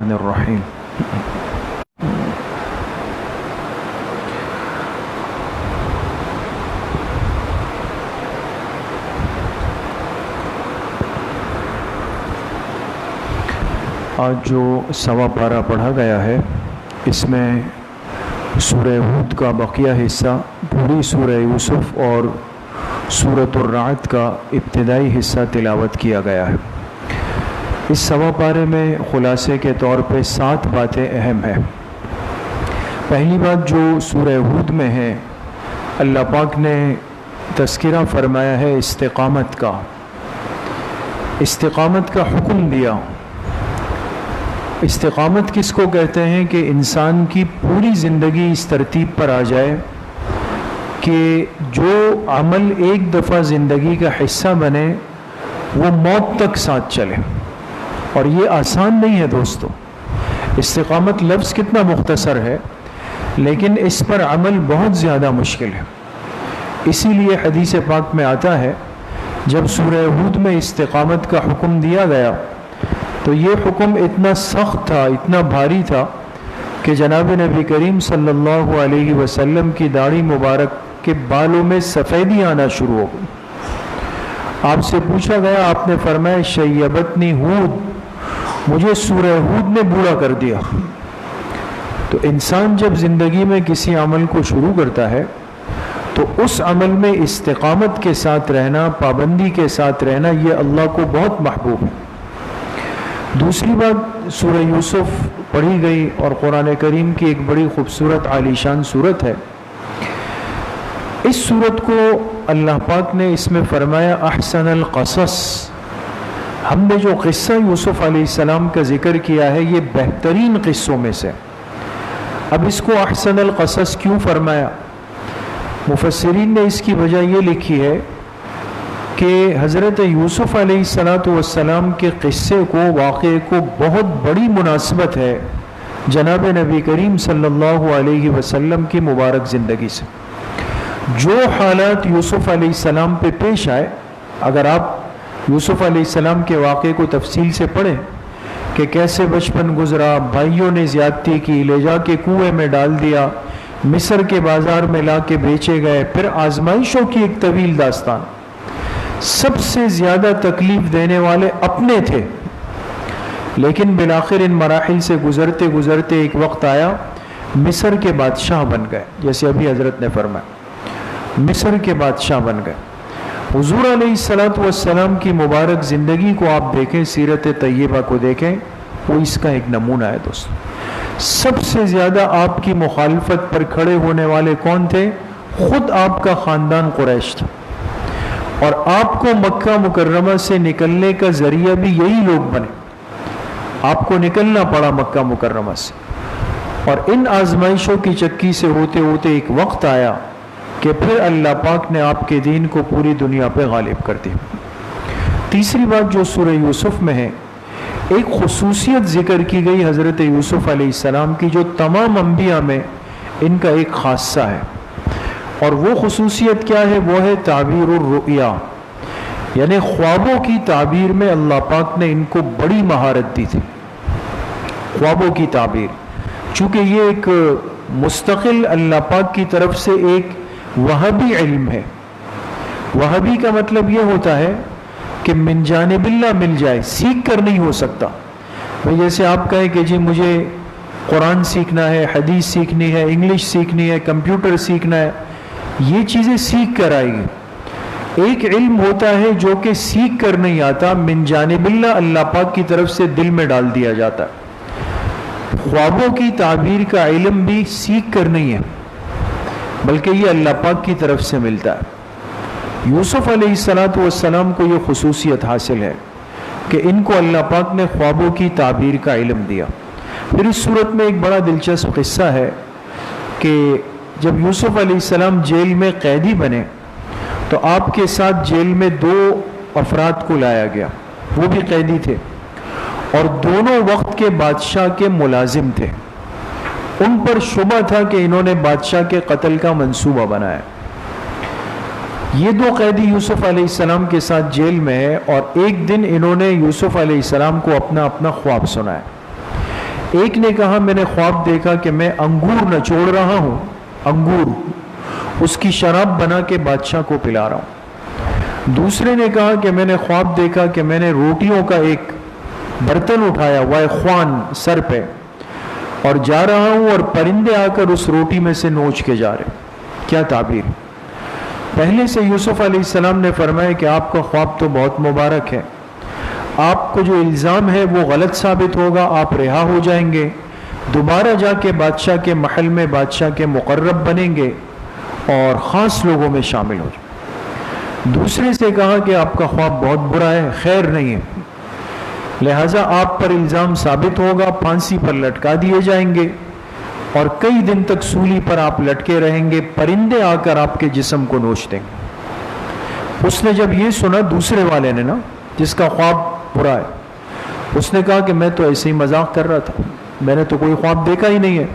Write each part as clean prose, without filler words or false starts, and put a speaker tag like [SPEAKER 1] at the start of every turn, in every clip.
[SPEAKER 1] الرحیم۔ آج جو سوا پارہ پڑھا گیا ہے اس میں سورہ ہود کا بقیہ حصہ، پوری سورہ یوسف اور سورۃ الرعد کا ابتدائی حصہ تلاوت کیا گیا ہے۔ اس سوا پارے میں خلاصے کے طور پہ 7 باتیں اہم ہیں۔ پہلی بات جو سورہ ہود میں ہے، اللہ پاک نے تذکرہ فرمایا ہے استقامت کا حکم دیا۔ استقامت کس کو کہتے ہیں کہ انسان کی پوری زندگی اس ترتیب پر آ جائے کہ جو عمل ایک دفعہ زندگی کا حصہ بنے وہ موت تک ساتھ چلے، اور یہ آسان نہیں ہے دوستو۔ استقامت لفظ کتنا مختصر ہے لیکن اس پر عمل بہت زیادہ مشکل ہے۔ اسی لیے حدیث پاک میں آتا ہے جب سورہ ہود میں استقامت کا حکم دیا گیا تو یہ حکم اتنا سخت تھا، اتنا بھاری تھا کہ جناب نبی کریم صلی اللہ علیہ وسلم کی داڑھی مبارک کے بالوں میں سفیدی آنا شروع ہو گئی۔ آپ سے پوچھا گیا، آپ نے فرمایا شیبتنی ہود، مجھے سورہ ہود نے بوڑھا کر دیا۔ تو انسان جب زندگی میں کسی عمل کو شروع کرتا ہے تو اس عمل میں استقامت کے ساتھ رہنا، پابندی کے ساتھ رہنا، یہ اللہ کو بہت محبوب ہے۔ دوسری بات، سورہ یوسف پڑھی گئی اور قرآن کریم کی ایک بڑی خوبصورت عالیشان صورت ہے۔ اس صورت کو اللہ پاک نے اس میں فرمایا احسن القصص۔ ہم نے جو قصہ یوسف علیہ السلام کا ذکر کیا ہے یہ بہترین قصوں میں سے۔ اب اس کو احسن القصص کیوں فرمایا؟ مفسرین نے اس کی وجہ یہ لکھی ہے کہ حضرت یوسف علیہ السلام کے قصے کو، واقعے کو بہت بڑی مناسبت ہے جناب نبی کریم صلی اللہ علیہ وسلم کی مبارک زندگی سے۔ جو حالات یوسف علیہ السلام پہ پیش آئے، اگر آپ یوسف علیہ السلام کے واقعے کو تفصیل سے پڑھیں کہ کیسے بچپن گزرا، بھائیوں نے زیادتی کی، لے جا کے کنویں میں ڈال دیا، مصر کے بازار میں لا کے بیچے گئے، پھر آزمائشوں کی ایک طویل داستان۔ سب سے زیادہ تکلیف دینے والے اپنے تھے، لیکن بالآخر ان مراحل سے گزرتے گزرتے ایک وقت آیا مصر کے بادشاہ بن گئے، جیسے ابھی حضرت نے فرمایا مصر کے بادشاہ بن گئے۔ حضور علیہ السلام کی مبارک زندگی کو آپ دیکھیں، سیرت طیبہ کو دیکھیں، وہ اس کا ایک نمونہ ہے دوستو۔ سب سے زیادہ آپ کی مخالفت پر کھڑے ہونے والے کون تھے؟ خود آپ کا خاندان قریش تھا، اور آپ کو مکہ مکرمہ سے نکلنے کا ذریعہ بھی یہی لوگ بنے۔ آپ کو نکلنا پڑا مکہ مکرمہ سے، اور ان آزمائشوں کی چکی سے ہوتے ہوتے ایک وقت آیا کہ پھر اللہ پاک نے آپ کے دین کو پوری دنیا پہ غالب کر دیا۔ تیسری بات جو سورہ یوسف میں ہے، ایک خصوصیت ذکر کی گئی حضرت یوسف علیہ السلام کی جو تمام انبیاء میں ان کا ایک خاصہ ہے، اور وہ خصوصیت کیا ہے؟ وہ ہے تعبیر الرؤیا، یعنی خوابوں کی تعبیر میں اللہ پاک نے ان کو بڑی مہارت دی تھی۔ خوابوں کی تعبیر، چونکہ یہ ایک مستقل اللہ پاک کی طرف سے ایک وہبی علم ہے۔ وہبی کا مطلب یہ ہوتا ہے کہ من جانب اللہ مل جائے، سیکھ کر نہیں ہو سکتا۔ جیسے آپ کہیں کہ جی مجھے قرآن سیکھنا ہے، حدیث سیکھنی ہے، انگلش سیکھنی ہے، کمپیوٹر سیکھنا ہے، یہ چیزیں سیکھ کر آئے گی۔ ایک علم ہوتا ہے جو کہ سیکھ کر نہیں آتا، من جانب اللہ، اللہ پاک کی طرف سے دل میں ڈال دیا جاتا ہے۔ خوابوں کی تعبیر کا علم بھی سیکھ کر نہیں ہے، بلکہ یہ اللہ پاک کی طرف سے ملتا ہے۔ یوسف علیہ السلام کو یہ خصوصیت حاصل ہے کہ ان کو اللہ پاک نے خوابوں کی تعبیر کا علم دیا۔ پھر اس صورت میں ایک بڑا دلچسپ قصہ ہے کہ جب یوسف علیہ السلام جیل میں قیدی بنے تو آپ کے ساتھ جیل میں 2 افراد کو لایا گیا، وہ بھی قیدی تھے اور دونوں وقت کے بادشاہ کے ملازم تھے۔ ان پر شبہ تھا کہ انہوں نے بادشاہ کے قتل کا منصوبہ بنایا۔ یہ 2 قیدی یوسف علیہ السلام کے ساتھ جیل میں ہے، اور ایک دن انہوں نے یوسف علیہ السلام کو اپنا خواب سنایا۔ ایک نے کہا میں نے خواب دیکھا کہ میں انگور نچوڑ رہا ہوں، انگور اس کی شراب بنا کے بادشاہ کو پلا رہا ہوں۔ دوسرے نے کہا کہ میں نے خواب دیکھا کہ میں نے روٹیوں کا ایک برتن اٹھایا ہوا ہے خوان سر پہ اور جا رہا ہوں اور پرندے آ کر اس روٹی میں سے نوچ کے جا رہے۔ کیا تعبیر! پہلے سے یوسف علیہ السلام نے فرمایا کہ آپ کا خواب تو بہت مبارک ہے، آپ کو جو الزام ہے وہ غلط ثابت ہوگا، آپ رہا ہو جائیں گے، دوبارہ جا کے بادشاہ کے محل میں بادشاہ کے مقرب بنیں گے اور خاص لوگوں میں شامل ہو جائیں۔ دوسرے سے کہا کہ آپ کا خواب بہت برا ہے، خیر نہیں ہے، لہٰذا آپ پر الزام ثابت ہوگا، پھانسی پر لٹکا دیے جائیں گے اور کئی دن تک سولی پر آپ لٹکے رہیں گے، پرندے آ کر آپ کے جسم کو نوچ دیں گے۔ اس نے جب یہ سنا، دوسرے والے نے نا، جس کا خواب برا ہے، اس نے کہا کہ میں تو ایسے ہی مذاق کر رہا تھا، میں نے تو کوئی خواب دیکھا ہی نہیں ہے۔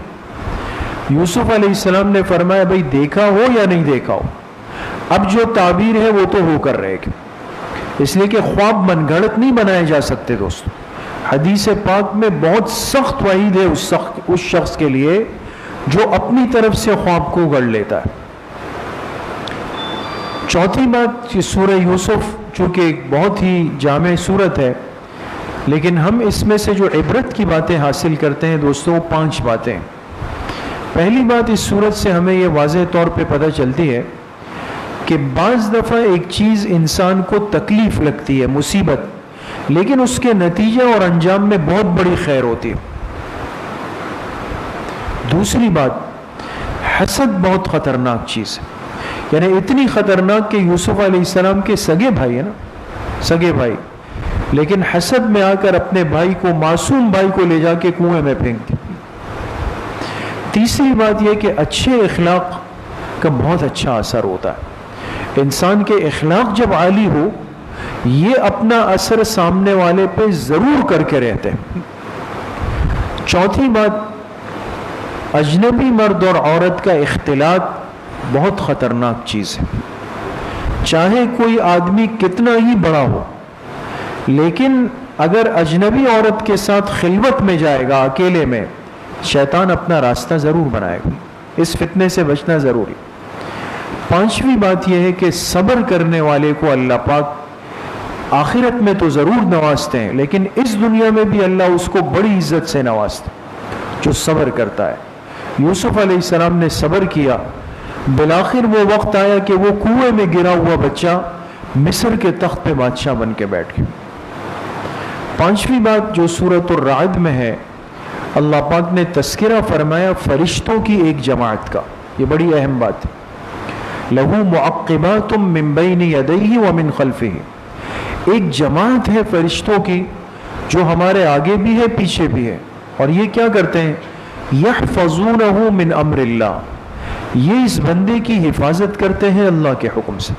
[SPEAKER 1] یوسف علیہ السلام نے فرمایا بھائی دیکھا ہو یا نہیں دیکھا ہو، اب جو تعبیر ہے وہ تو ہو کر رہے گی، اس لیے کہ خواب من گھڑت نہیں بنائے جا سکتے دوستو۔ حدیث پاک میں بہت سخت وعید ہے اس شخص کے لیے جو اپنی طرف سے خواب کو گھڑ لیتا ہے۔ چوتھی بات، سورہ یوسف چونکہ ایک بہت ہی جامع سورت ہے، لیکن ہم اس میں سے جو عبرت کی باتیں حاصل کرتے ہیں دوستو، 5 باتیں۔ پہلی بات، اس سورت سے ہمیں یہ واضح طور پہ پتہ چلتی ہے کہ بعض دفعہ ایک چیز انسان کو تکلیف لگتی ہے، مصیبت، لیکن اس کے نتیجہ اور انجام میں بہت بڑی خیر ہوتی ہے۔ دوسری بات، حسد بہت خطرناک چیز ہے، یعنی اتنی خطرناک کہ یوسف علیہ السلام کے سگے بھائی ہیں نا، سگے بھائی، لیکن حسد میں آ کر اپنے بھائی کو، معصوم بھائی کو لے جا کے کنویں میں پھینک دی۔ تیسری بات یہ کہ اچھے اخلاق کا بہت اچھا اثر ہوتا ہے، انسان کے اخلاق جب عالی ہو یہ اپنا اثر سامنے والے پہ ضرور کر کے رہتے ہیں۔ چوتھی بات، اجنبی مرد اور عورت کا اختلاط بہت خطرناک چیز ہے، چاہے کوئی آدمی کتنا ہی بڑا ہو، لیکن اگر اجنبی عورت کے ساتھ خلوت میں جائے گا، اکیلے میں، شیطان اپنا راستہ ضرور بنائے گا، اس فتنے سے بچنا ضروری۔ پانچویں بات یہ ہے کہ صبر کرنے والے کو اللہ پاک آخرت میں تو ضرور نوازتے ہیں، لیکن اس دنیا میں بھی اللہ اس کو بڑی عزت سے نوازتے ہیں جو صبر کرتا ہے۔ یوسف علیہ السلام نے صبر کیا، بالآخر وہ وقت آیا کہ وہ کنویں میں گرا ہوا بچہ مصر کے تخت پہ بادشاہ بن کے بیٹھ گیا۔ پانچویں بات جو سورۃ الرعد میں ہے، اللہ پاک نے تذکرہ فرمایا فرشتوں کی ایک جماعت کا، یہ بڑی اہم بات ہے۔ لَهُ مُعَقِّبَاتٌ مِّن بَيْنِ يَدَيْهِ وَمِن خَلْفِهِ، ایک جماعت ہے فرشتوں کی جو ہمارے آگے بھی ہے پیچھے بھی ہے، اور یہ کیا کرتے ہیں؟ يَحْفَظُونَهُ مِنْ أَمْرِ اللَّهِ، یہ اس بندے کی حفاظت کرتے ہیں اللہ کے حکم سے۔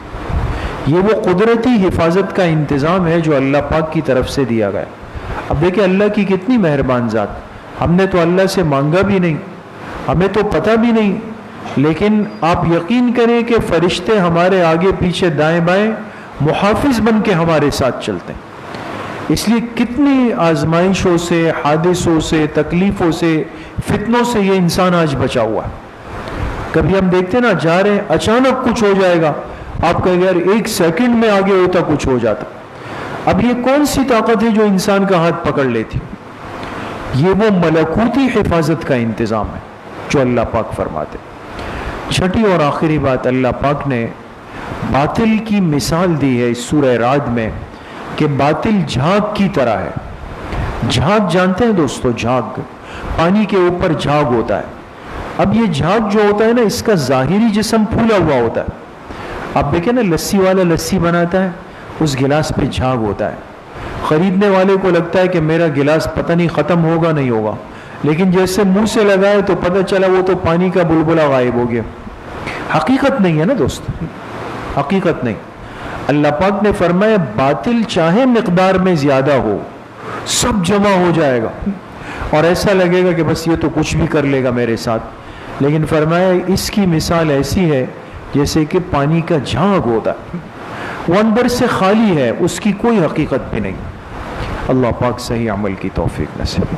[SPEAKER 1] یہ وہ قدرتی حفاظت کا انتظام ہے جو اللہ پاک کی طرف سے دیا گیا۔ اب دیکھیں اللہ کی کتنی مہربان ذات، ہم نے تو اللہ سے مانگا بھی نہیں، ہمیں تو پتہ بھی نہیں، لیکن آپ یقین کریں کہ فرشتے ہمارے آگے پیچھے دائیں بائیں محافظ بن کے ہمارے ساتھ چلتے ہیں۔ اس لیے کتنی آزمائشوں سے، حادثوں سے، تکلیفوں سے، فتنوں سے یہ انسان آج بچا ہوا ہے۔ کبھی ہم دیکھتے نا، جا رہے ہیں اچانک کچھ ہو جائے گا، آپ کہیں گے یار 1 سیکنڈ میں آگے ہوتا کچھ ہو جاتا۔ اب یہ کون سی طاقت ہے جو انسان کا ہاتھ پکڑ لیتی؟ یہ وہ ملکوتی حفاظت کا انتظام ہے جو اللہ پاک فرماتے۔ چھٹی اور آخری بات، اللہ پاک نے باطل کی مثال دی ہے اس سورہ رعد میں کہ باطل جھاگ کی طرح ہے۔ جھاگ جانتے ہیں دوستو؟ جھاگ، پانی کے اوپر جھاگ ہوتا ہے۔ اب یہ جھاگ جو ہوتا ہے نا، اس کا ظاہری جسم پھولا ہوا ہوتا ہے۔ آپ دیکھیں نا، لسی والا لسی بناتا ہے، اس گلاس پہ جھاگ ہوتا ہے، خریدنے والے کو لگتا ہے کہ میرا گلاس پتہ نہیں ختم ہوگا نہیں ہوگا، لیکن جیسے منہ سے لگائے تو پتہ چلا وہ تو پانی کا بلبلا غائب ہو گیا۔ حقیقت نہیں ہے نا دوست، حقیقت نہیں۔ اللہ پاک نے فرمایا باطل چاہے مقدار میں زیادہ ہو، سب جمع ہو جائے گا اور ایسا لگے گا کہ بس یہ تو کچھ بھی کر لے گا میرے ساتھ، لیکن فرمایا اس کی مثال ایسی ہے جیسے کہ پانی کا جھاگ ہوتا ہے، وہ اندر سے خالی ہے، اس کی کوئی حقیقت بھی نہیں۔ اللہ پاک صحیح عمل کی توفیق نصیب۔